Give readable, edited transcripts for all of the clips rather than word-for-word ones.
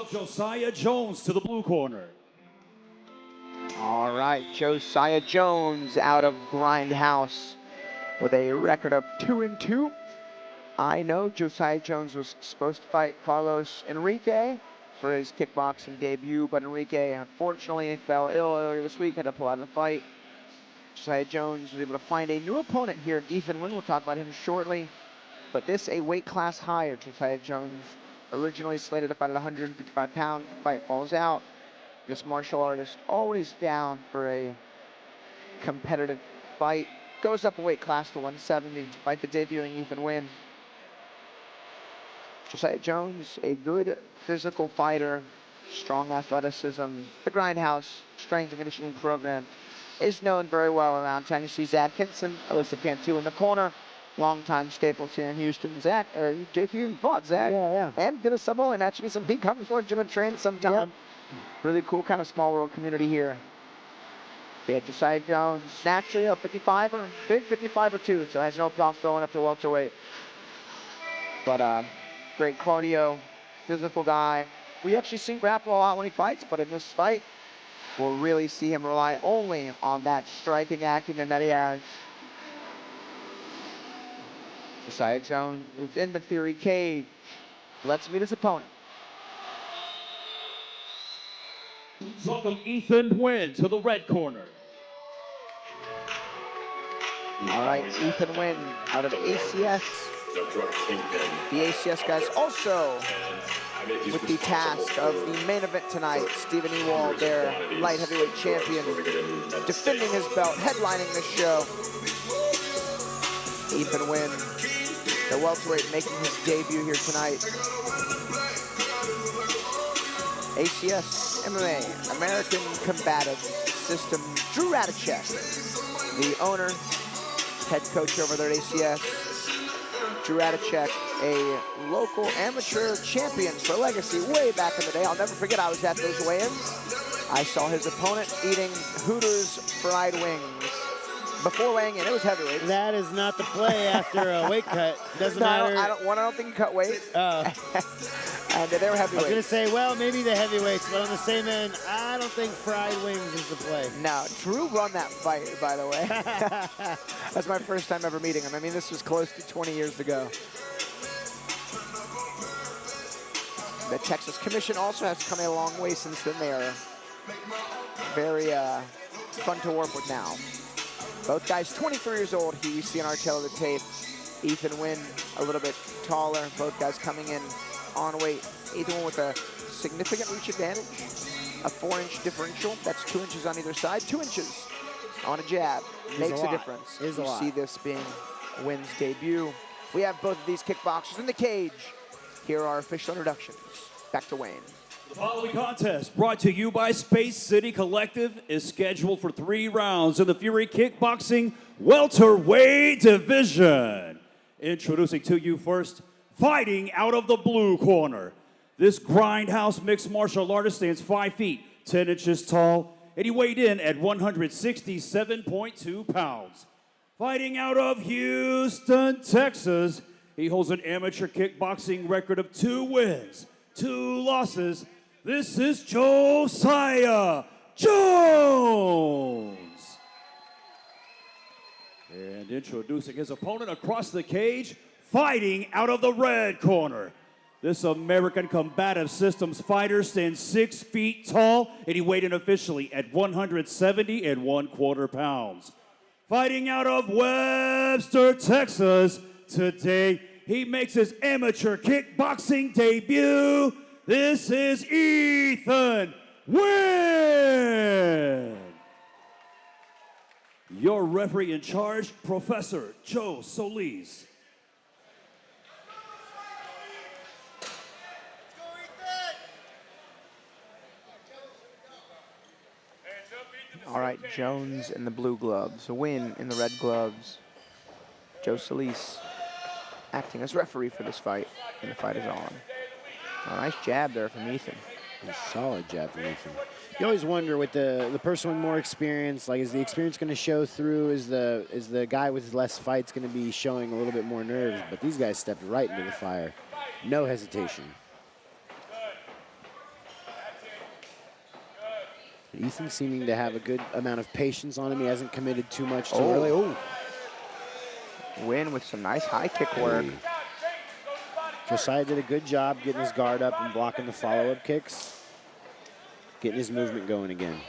of Josiah Jones to the blue corner. All right, Josiah Jones out of Grindhouse with a record of 2-2. I know Josiah Jones was supposed to fight Carlos Enrique for his kickboxing debut, but Enrique unfortunately fell ill earlier this week, had to pull out of the fight. Josiah Jones was able to find a new opponent here, Ethan Nguyen. We'll talk about him shortly. But this a weight class higher. Josiah Jones originally slated to fight at 155 pounds. Fight falls out. This martial artist always down for a competitive fight. Goes up a weight class to 170 to fight the debuting Ethan Nguyen. Josiah Jones, a good physical fighter, strong athleticism. The Grindhouse strength and conditioning program is known very well around town. You see Zach Hinson, Alyssa Cantu in the corner. Longtime staples here in Houston. Zach, JP fought Zach. Yeah. And did a sub-only match against some big coming for gym and train sometime. Yep. Really cool kind of small world community here. We had Josiah Jones, naturally a 55 or big 55 or 2, so has no problem going up to welterweight. But great cardio, physical guy. We actually see him grapple a lot when he fights, but in this fight, we'll really see him rely only on that striking acumen that he has. Josiah Jones is in the theory cage. Let's meet his opponent. Welcome Ethan Nguyen to the red corner. All right, Ethan Nguyen out of ACS. The ACS guys also with the task of the main event tonight. Stephen Ewald, their light heavyweight champion, defending his belt, headlining the show. Ethan Nguyen, the welterweight, making his debut here tonight. ACS MMA, American Combative System. Drew Radicek, the owner, head coach over there at ACS. Drew Radicek, a local amateur champion for Legacy way back in the day. I'll never forget, I was at those weigh-ins. I saw his opponent eating Hooters fried wings. Before weighing in, it was heavyweight. That is not the play after a weight cut. Doesn't matter. I don't think he cut weight. And they were heavyweights. I was going to say, well, maybe the heavyweights, but on the same end, I don't think fried wings is the play. No, Drew won that fight, by the way. That's my first time ever meeting him. I mean, this was close to 20 years ago. The Texas Commission also has come a long way since then. They are very fun to work with now. Both guys 23 years old. Here you see in our tail of the tape. Ethan Nguyen a little bit taller. Both guys coming in on weight. Ethan Nguyen with a significant reach advantage. A 4-inch differential. That's 2 inches on either side. 2 inches on a jab makes a difference. You see this being Nguyen's debut. We have both of these kickboxers in the cage. Here are our official introductions. Back to Wayne. The following contest, brought to you by Space City Collective, is scheduled for 3 rounds in the Fury Kickboxing welterweight division. Introducing to you first, fighting out of the blue corner. This Grindhouse mixed martial artist stands 5 feet, 10 inches tall, and he weighed in at 167.2 pounds. Fighting out of Houston, Texas, he holds an amateur kickboxing record of 2 wins, 2 losses. This is Josiah Jones. And introducing his opponent across the cage, fighting out of the red corner. This American Combative Systems fighter stands 6 feet tall, and he weighed in officially at 170.25 pounds. Fighting out of Webster, Texas, today he makes his amateur kickboxing debut. This is Ethan Nguyen. Your referee in charge, Professor Joe Solis. All right, Jones in the blue gloves, Nguyen in the red gloves. Joe Solis acting as referee for this fight, and the fight is on. A nice jab there from Ethan. A solid jab from Ethan. You always wonder with the person with more experience, like, is the experience going to show through? Is the guy with less fights going to be showing a little bit more nerves? But these guys stepped right into the fire. No hesitation. Ethan seeming to have a good amount of patience on him. He hasn't committed too much too Oh. early. Oh, Nguyen with some nice high kick work. Josiah did a good job getting his guard up and blocking the follow-up kicks. Getting his movement going again.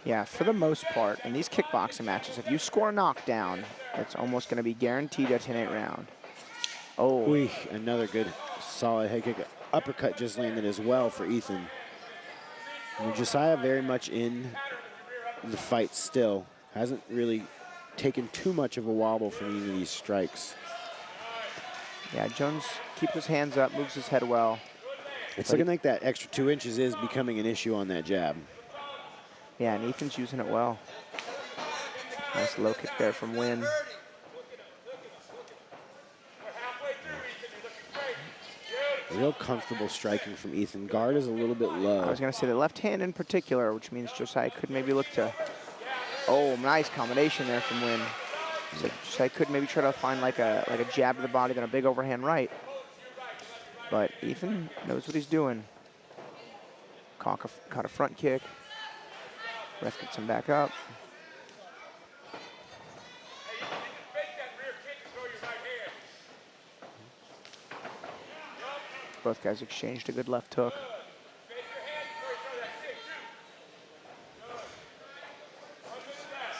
Yeah, for the most part, in these kickboxing matches, if you score a knockdown, it's almost going to be guaranteed a 10-8 round. Oh. Ooh, another good solid head kick. Uppercut just landed as well for Ethan. And Josiah very much in the fight still. Hasn't really taken too much of a wobble from any of these strikes. Yeah, Jones keeps his hands up, moves his head well. It's looking like that extra 2 inches is becoming an issue on that jab. Yeah, and Ethan's using it well. Nice low kick there from Nguyen. Real comfortable striking from Ethan. Guard is a little bit low. I was going to say the left hand in particular, which means Josiah could maybe look to... Oh, nice combination there from Nguyen. So Josiah could maybe try to find like a jab to the body, then a big overhand right. But Ethan knows what he's doing. Caught a front kick. Ref gets him back up. Both guys exchanged a good left hook.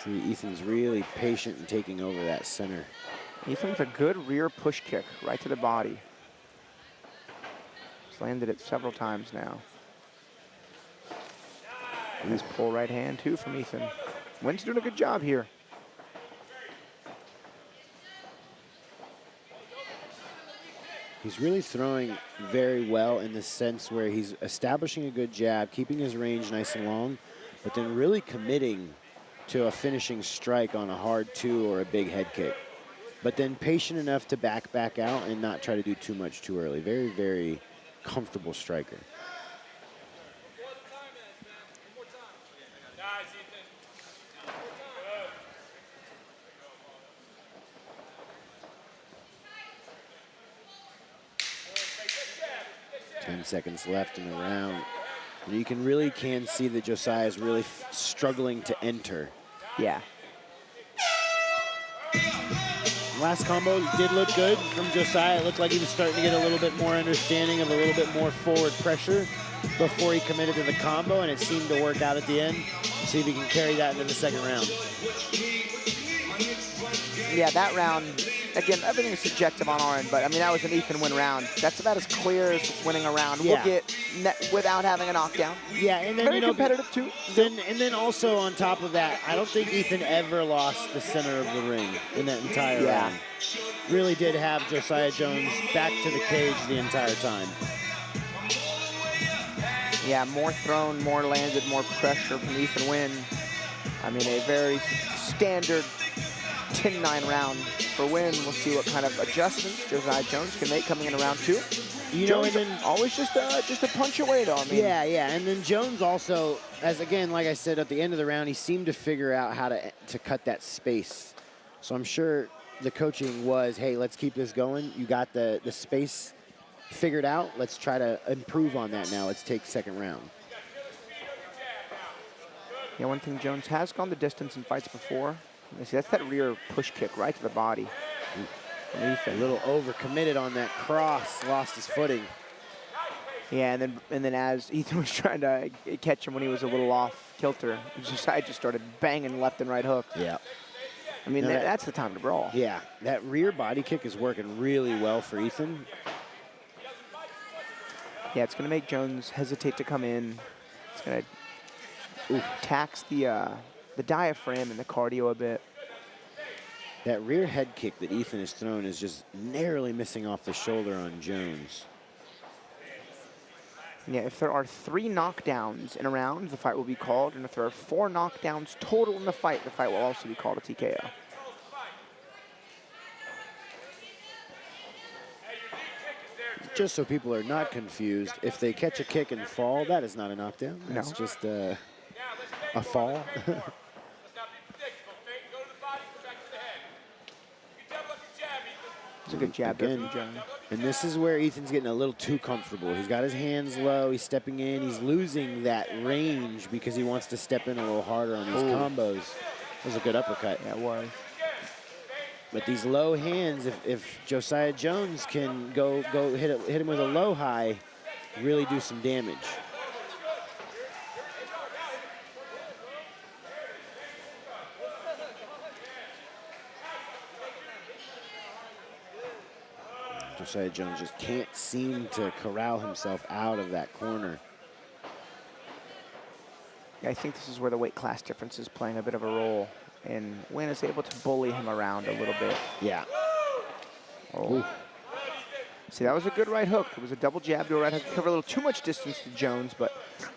See, Ethan's really patient in taking over that center. Ethan with a good rear push kick right to the body. He's landed it several times now. Nice pull right hand too from Ethan. Nguyen's doing a good job here. He's really throwing very well in the sense where he's establishing a good jab, keeping his range nice and long, but then really committing to a finishing strike on a hard 2 or a big head kick. But then patient enough to back out and not try to do too much too early. Very, very comfortable striker. Seconds left in the round. And you really can see that Josiah is really struggling to enter. Yeah. Last combo did look good from Josiah. It looked like he was starting to get a little bit more understanding of a little bit more forward pressure before he committed to the combo, and it seemed to work out at the end. See if he can carry that into the second round. Yeah, that round, again, everything is subjective on our end, but I mean, that was an Ethan win round. That's about as clear as winning a round Yeah. will get without having a knockdown. Yeah, and then, Very you know, competitive too. And then also on top of that, I don't think Ethan ever lost the center of the ring in that entire round. Really did have Josiah Jones back to the cage the entire time. Yeah, more thrown, more landed, more pressure from Ethan Nguyen. I mean, a very standard 10-9 round for Nguyen. We'll see what kind of adjustments Josiah Jones can make coming in round 2. You know, Jones and then always just a punch away, though. I mean, yeah, and then Jones also, as again, like I said, at the end of the round, he seemed to figure out how to cut that space. So I'm sure the coaching was, hey, let's keep this going. You got the space figured out. Let's try to improve on that now. Let's take second round. Yeah, one thing, Jones has gone the distance in fights before. You see, that's that rear push kick right to the body. A little overcommitted on that cross, lost his footing. Yeah, and then as Ethan was trying to catch him when he was a little off kilter, Josiah just started banging left and right hooks. Yeah. I mean, No, that's the time to brawl. Yeah, that rear body kick is working really well for Ethan. Yeah, it's going to make Jones hesitate to come in. It's going to tax the diaphragm and the cardio a bit. That rear head kick that Ethan has thrown is just narrowly missing off the shoulder on Jones. Yeah, if there are 3 knockdowns in a round, the fight will be called. And if there are 4 knockdowns total in the fight will also be called a TKO. Just so people are not confused, if they catch a kick and fall, that is not a knockdown. That's No. just a fall. It's a good jab there Again, from Jones. And this is where Ethan's getting a little too comfortable. He's got his hands low. He's stepping in. He's losing that range because he wants to step in a little harder on these combos. That was a good uppercut. That was. But these low hands, if Josiah Jones can go hit him with a low high, really do some damage. Josiah Jones just can't seem to corral himself out of that corner. I think this is where the weight class difference is playing a bit of a role. And Nguyen is able to bully him around a little bit. Yeah. Oh. See, that was a good right hook. It was a double jab to a right hook. Cover a little too much distance to Jones, but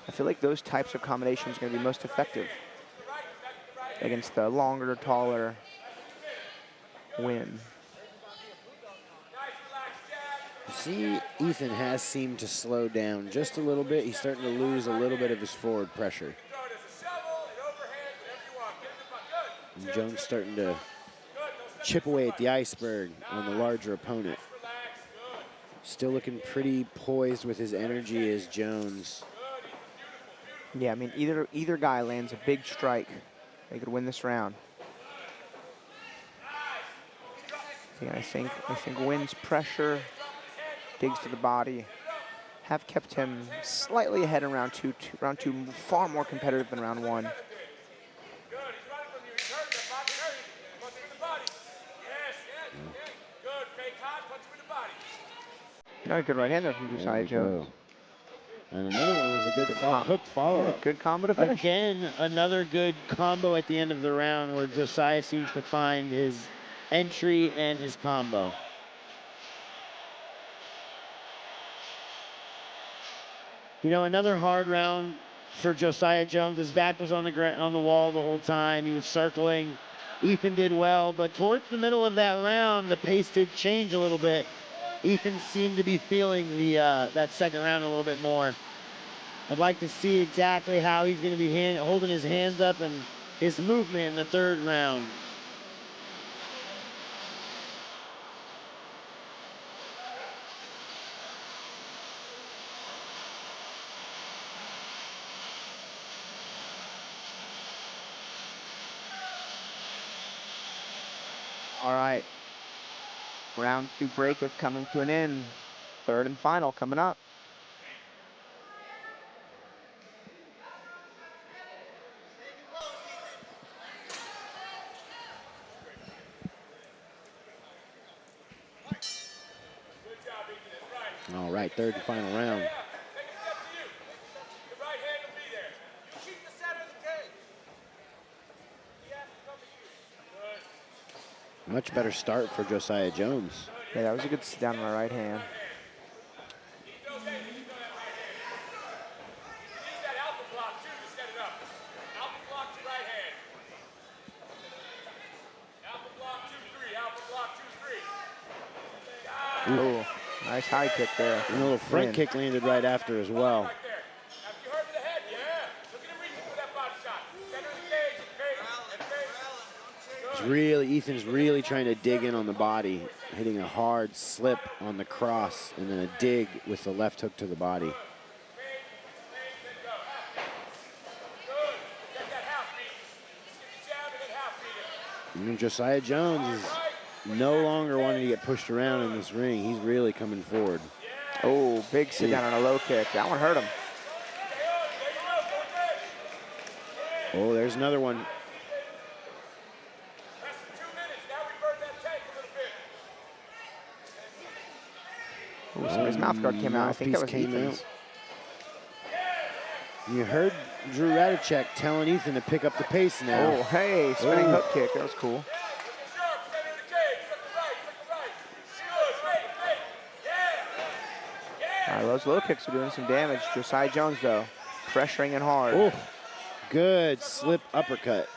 I feel like those types of combinations are going to be most effective against the longer, taller Nguyen. See, Ethan has seemed to slow down just a little bit. He's starting to lose a little bit of his forward pressure. And Jones starting to chip away at the iceberg on the larger opponent. Still looking pretty poised with his energy as Jones. Yeah, I mean, either guy lands a big strike, they could win this round. Yeah, I think Nguyen's pressure, digs to the body, have kept him slightly ahead in round two. Round two, far more competitive than round one. Another good right hander from Josiah Jones. And another one was a good hook follow-up. Good combo to finish. Again, another good combo at the end of the round where Josiah seems to find his entry and his combo. You know, another hard round for Josiah Jones. His back was on the wall the whole time. He was circling. Ethan did well, but towards the middle of that round, the pace did change a little bit. Ethan seemed to be feeling the that second round a little bit more. I'd like to see exactly how he's going to be holding his hands up and his movement in the third round. All right. Round two break is coming to an end. Third and final coming up. All right, third and final round. Much better start for Josiah Jones. Yeah, that was a good sit down on my right hand. Oh, nice high kick there. And a little front kick landed right after as well. Ethan's really trying to dig in on the body, hitting a hard slip on the cross and then a dig with the left hook to the body. And Josiah Jones is no longer wanting to get pushed around in this ring. He's really coming forward. Oh, big sit down on a low kick. That one hurt him. Oh, there's another one. Ooh, so his mouth guard came out. I think that was Ethan's. You heard Drew Radicek telling Ethan to pick up the pace now. Oh, hey, spinning hook kick. That was cool. Those low kicks are doing some damage. Josiah Jones, though, pressuring it hard. Oh, good slip uppercut.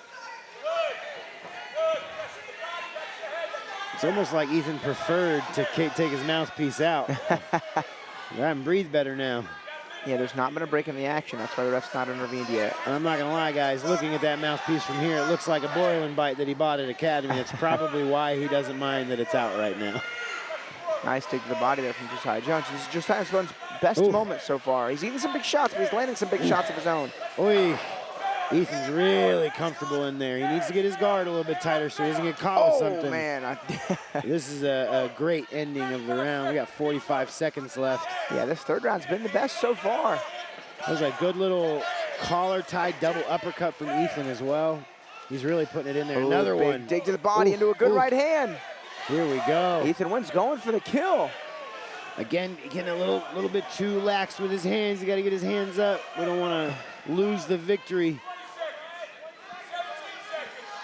It's almost like Ethan preferred to take his mouthpiece out. I can breathe better now. Yeah, there's not been a break in the action. That's why the ref's not intervened yet. And I'm not going to lie, guys. Looking at that mouthpiece from here, it looks like a broiling bite that he bought at Academy. It's probably why he doesn't mind that it's out right now. Nice dig to the body there from Josiah Jones. This is Josiah Jones' best Oof. moment so far. He's eating some big shots, but he's landing some big shots of his own. Oy. Ethan's really comfortable in there. He needs to get his guard a little bit tighter so he doesn't get caught with something. Oh, man. This is a great ending of the round. We got 45 seconds left. Yeah, this third round's been the best so far. That was a good little collar-tied double uppercut from Ethan as well. He's really putting it in there. Ooh, Another big one. dig to the body into a good right hand. Here we go. Ethan Nguyen's going for the kill. Again, getting a little bit too lax with his hands. You got to get his hands up. We don't want to lose the victory.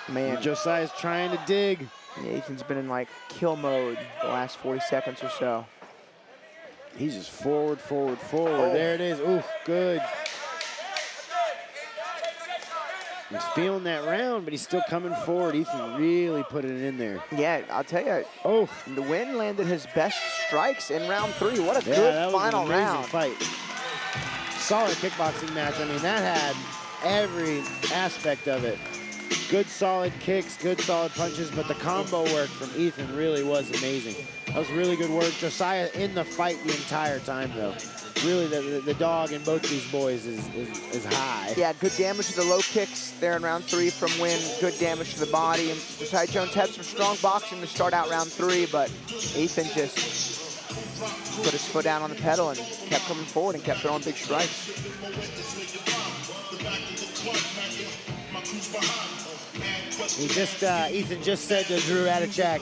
Man, Josiah's trying to dig. yeah, Ethan's been in like kill mode the last 40 seconds or so. He's just forward, forward, forward. Oh. There it is. Ooh, good. He's feeling that round, but he's still coming forward. Ethan really putting it in there. Yeah, I'll tell you, Oh, Nguyen landed his best strikes in round 3. What a yeah, good that was final an amazing round. fight. Solid kickboxing match. I mean, that had every aspect of it. Good solid kicks, good solid punches, but the combo work from Ethan really was amazing. That was really good work. Josiah in the fight the entire time, though. Really, the dog in both these boys is high. Yeah, good damage to the low kicks there in round 3 from Nguyen. Good damage to the body. And Josiah Jones had some strong boxing to start out round 3, but Ethan just put his foot down on the pedal and kept coming forward and kept throwing big strikes. Ethan just said to Drew Radachak,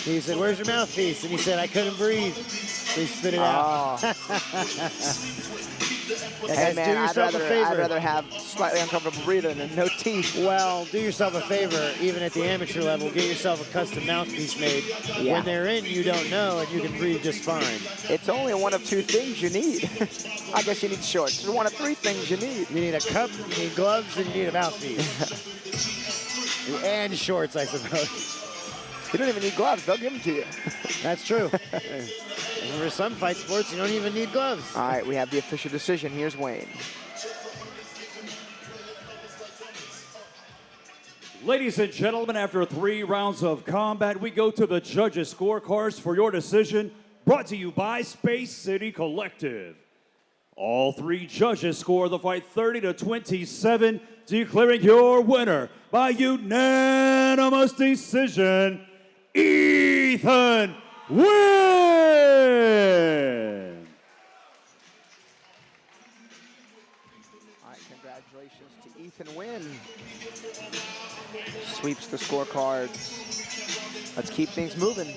he said, "Where's your mouthpiece?" And he said, "I couldn't breathe." So he spit it out. Oh. Yeah, Hey guys, man, do yourself a favor. I'd rather have slightly uncomfortable breathing than no teeth. Well, do yourself a favor, even at the amateur level, get yourself a custom mouthpiece made. Yeah. When they're in, you don't know, and you can breathe just fine. It's only one of 2 things you need. I guess you need shorts. It's one of 3 things you need. You need a cup, you need gloves, and you need a mouthpiece. And shorts, I suppose. You don't even need gloves. They'll give them to you. That's true. For some fight sports, you don't even need gloves. All right, we have the official decision. Here's Wayne. Ladies and gentlemen, after 3 rounds of combat, we go to the judges' scorecards for your decision, brought to you by Space City Collective. All 3 judges score the fight 30-27, declaring your winner by unanimous decision, Ethan Nguyen. All right, congratulations to Ethan Nguyen. Sweeps the scorecards. Let's keep things moving.